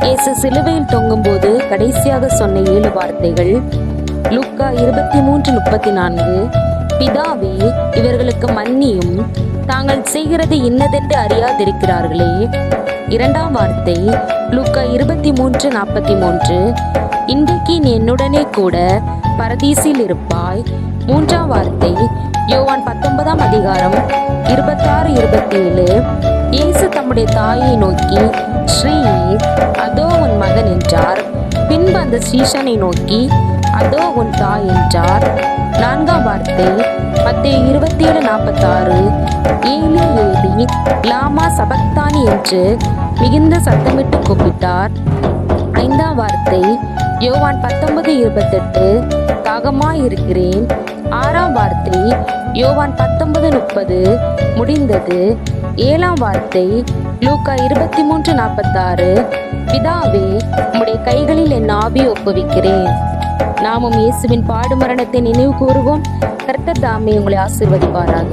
இயேசு சிலுவையில் தொங்கும்போது கடைசியாக சொன்ன 7 வார்த்தைகள். லூக்கா 23:34. பிதாவே, இவர்களுக்கு மன்னியும், தாங்கள் செய்கிறது இன்னதென்று அறியாதிருக்கிறார்களே. 2ஆம் வார்த்தை லூக்கா 23:43. இன்றைக்கு நீ என்னுடனே கூட பரதீசில் இருப்பாய். 3ஆம் வார்த்தை யோவான் 19ஆம் அதிகாரம் 26-27. இயேசு தம்முடைய தாயை நோக்கி, ஸ்ரீயே, அதோ உன் மகன் என்றார். பின்பு அந்த ஸ்ரீஷனை நோக்கி, அதோ உன் தாய் என்றார். 4ஆம் வார்த்தை மத்தேயு 27:46. ஏலி ஏலி லாமா சபக்தானி என்று மிகுந்த சத்தமிட்டு கூப்பிட்டார். 5ஆம் வார்த்தை யோவான் 19:28. தாகமாயிருக்கிறேன். 6ஆம் வார்த்தை யோவான் 19:30. முடிந்தது. 7ஆம் வார்த்தை லூக்கா 23:46. பிதாவே, உம்முடைய கைகளில் என் ஆவியை ஒப்புவிக்கிறேன். நாமும் இயேசுவின் பாடு மரணத்தை நினைவு கூறுவோம். கர்த்தர் தாமே உங்களை ஆசீர்வதிப்பாராக.